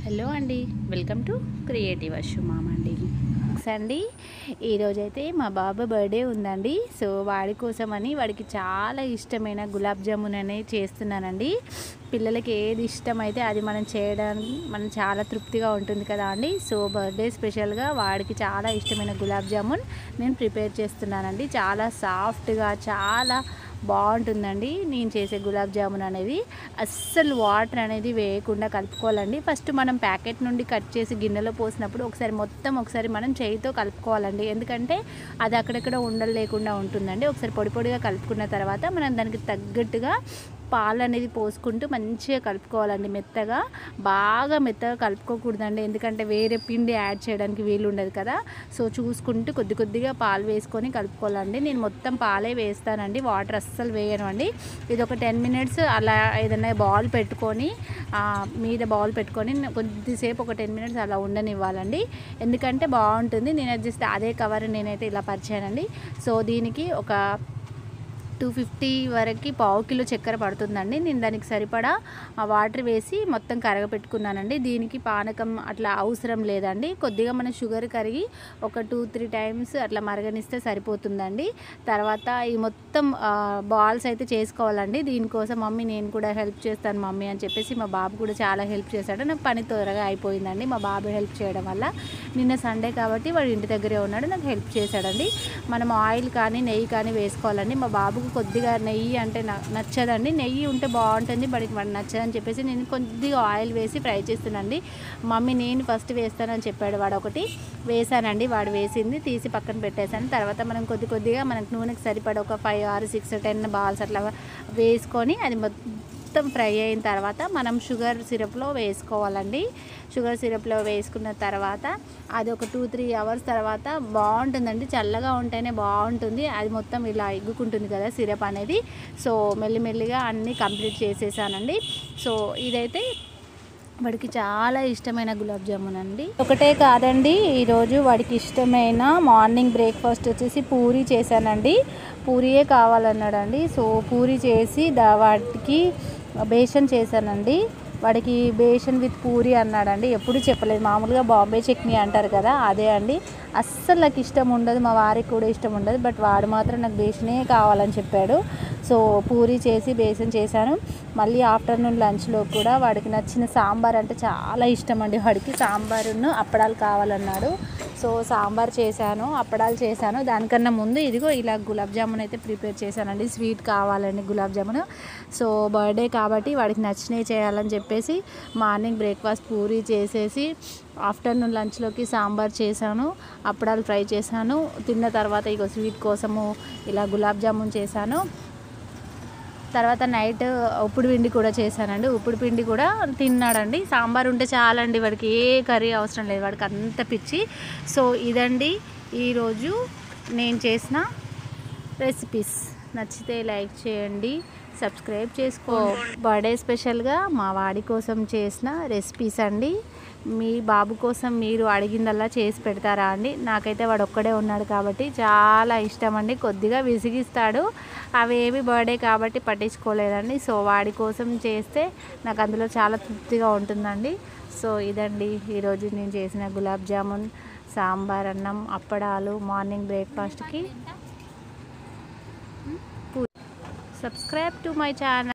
Hello అండి, welcome to creative Ashu మామ అండి. అండి ఈరోజైతే మా బాబు బర్త్డే ఉందండి. సో వాడి కోసమని వాడికి చాలా ఇష్టమైన గులాబ్ జామున్ అనేది చేస్తున్నానండి. పిల్లలకి ఏది ఇష్టమైతే అది మనం చేయడానికి మనం చాలా తృప్తిగా ఉంటుంది కదా అండి. సో బర్త్డే స్పెషల్గా వాడికి చాలా ఇష్టమైన గులాబ్ జామున్ నేను ప్రిపేర్ చేస్తున్నానండి. చాలా సాఫ్ట్గా చాలా బాగుంటుందండి నేను చేసే గులాబ్ జామున్ అనేది. అస్సలు వాటర్ అనేది వేయకుండా కలుపుకోవాలండి. ఫస్ట్ మనం ప్యాకెట్ నుండి కట్ చేసి గిన్నెలో పోసినప్పుడు ఒకసారి మనం చేయితో కలుపుకోవాలండి. ఎందుకంటే అది అక్కడక్కడ ఉండలు లేకుండా ఉంటుందండి. ఒకసారి పొడి పొడిగా కలుపుకున్న తర్వాత మనం దానికి తగ్గట్టుగా పాలు అనేది పోసుకుంటూ మంచిగా కలుపుకోవాలండి. బాగా మెత్తగా కలుపుకోకూడదండి, ఎందుకంటే వేరే పిండి యాడ్ చేయడానికి వీలు ఉండదు కదా. సో చూసుకుంటూ కొద్దిగా పాలు వేసుకొని కలుపుకోవాలండి. నేను మొత్తం పాలే వేస్తానండి, వాటర్ అస్సలు వేయను అండి. ఇది ఒక 10 మినిట్స్ అలా ఏదైనా బౌల్ పెట్టుకొని మీద బౌల్ పెట్టుకొని కొద్దిసేపు ఒక 10 మినిట్స్ అలా ఉండనివ్వాలండి. ఎందుకంటే బాగుంటుంది. నేను జస్ట్ అదే కవర్ నేనైతే ఇలా పరిచానండి. సో దీనికి ఒక 250 వరకు పావు కిలో చక్కెర పడుతుందండి. నేను దానికి సరిపడా వాటర్ వేసి మొత్తం కరగపెట్టుకున్నానండి. దీనికి పానకం అట్లా అవసరం లేదండి. కొద్దిగా మన షుగర్ కరిగి ఒక 2-3 టైమ్స్ అట్లా మరగనిస్తే సరిపోతుందండి. తర్వాత ఈ మొత్తం బాల్స్ అయితే చేసుకోవాలండి. దీనికోసం మమ్మీ నేను కూడా హెల్ప్ చేస్తాను మమ్మీ అని చెప్పేసి మా బాబు కూడా చాలా హెల్ప్ చేశాడు. నాకు పని త్వరగా అయిపోయిందండి మా బాబు హెల్ప్ చేయడం వల్ల. నిన్న సండే కాబట్టి వాడు ఇంటి దగ్గరే ఉన్నాడు, నాకు హెల్ప్ చేశాడండి. మనం ఆయిల్ కానీ నెయ్యి కానీ వేసుకోవాలండి. మా బాబుకు కొద్దిగా నెయ్యి అంటే నచ్చదండి. నెయ్యి ఉంటే బాగుంటుంది, బడికి వాడు నచ్చదని చెప్పేసి నేను కొద్దిగా ఆయిల్ వేసి ఫ్రై చేస్తున్నానండి. మమ్మీ నేను ఫస్ట్ వేస్తానని చెప్పాడు, వాడు ఒకటి వేసానండి. వాడు వేసింది తీసి పక్కన పెట్టేశాను. తర్వాత మనం కొద్దిగా మనకు నూనెకి సరిపడ ఒక 5 6 6 10 బాల్స్ అట్లా వేసుకొని అది మొత్తం ఫ్రై అయిన తర్వాత మనం షుగర్ సిరప్లో వేసుకోవాలండి. షుగర్ సిరప్లో వేసుకున్న తర్వాత అది ఒక 2-3 అవర్స్ తర్వాత బాగుంటుందండి. చల్లగా ఉంటేనే బాగుంటుంది. అది మొత్తం ఇలా ఎగ్గుకుంటుంది కదా సిరప్ అనేది. సో మెల్లిమెల్లిగా అన్నీ కంప్లీట్ చేసేసానండి. సో ఇదైతే వాడికి చాలా ఇష్టమైన గులాబ్ జామున్ అండి. ఒకటే కాదండి, ఈరోజు వాడికి ఇష్టమైన మార్నింగ్ బ్రేక్ఫాస్ట్ వచ్చేసి పూరీ చేశానండి. పూరీయే కావాలన్నాడండి. సో పూరీ చేసి వాటికి బేషన్ చేశానండి. వాడికి బేషన్ విత్ పూరీ అన్నాడండి. ఎప్పుడు చెప్పలేదు, మామూలుగా బాంబే చట్నీ అంటారు కదా అదే అండి. అస్సలు నాకు ఇష్టం ఉండదు, మా వారికి కూడా ఇష్టం ఉండదు. బట్ వాడు మాత్రం నాకు బేషనే కావాలని చెప్పాడు. సో పూరీ చేసి బేషన్ చేశాను. మళ్ళీ ఆఫ్టర్నూన్ లంచ్లో కూడా వాడికి నచ్చిన సాంబార్ అంటే చాలా ఇష్టం అండి. వాడికి సాంబారును అప్పడాలు కావాలన్నాడు. సో సాంబార్ చేశాను, అప్పడాలు చేశాను. దానికన్నా ముందు ఇదిగో ఇలా గులాబ్ జామున్ అయితే ప్రిపేర్ చేశానండి. స్వీట్ కావాలండి గులాబ్ జామున్. సో బర్త్డే కాబట్టి వాడికి నచ్చినవి చేయాలని చెప్పేసి మార్నింగ్ బ్రేక్ఫాస్ట్ పూరీ చేసేసి ఆఫ్టర్నూన్ లంచ్లోకి సాంబార్ చేశాను, అప్పడాలు ఫ్రై చేశాను. తిన్న తర్వాత ఇక స్వీట్ కోసము ఇలా గులాబ్ జామున్ చేశాను. తర్వాత నైట్ ఉప్పుడు పిండి కూడా చేశానండి. ఉప్పుడు పిండి కూడా తిన్నాడండి. సాంబార్ ఉంటే చాలండి, వాడికి ఏ కర్రీ అవసరం లేదు, వాడికి అంత పిచ్చి. సో ఇదండి ఈరోజు నేను చేసిన రెసిపీస్. నచ్చితే లైక్ చేయండి, సబ్స్క్రైబ్ చేసుకోండి. బర్త్డే స్పెషల్గా మా వాడి కోసం చేసిన రెసిపీస్ అండి. మీ బాబు కోసం మీరు అడిగిందల్లా చేసి పెడతారా అండి? నాకైతే వాడు ఒక్కడే ఉన్నాడు కాబట్టి చాలా ఇష్టం అండి. కొద్దిగా విసిగిస్తాడు, అవేవి బర్త్డే కాబట్టి పట్టించుకోలేదండి. సో వాడి కోసం చేస్తే నాకు అందులో చాలా తృప్తిగా ఉంటుందండి. సో ఇదండి ఈరోజు నేను చేసిన గులాబ్ జామున్, సాంబార్ అన్నం, అప్పడాలు మార్నింగ్ బ్రేక్ఫాస్ట్కి. Subscribe to my channel.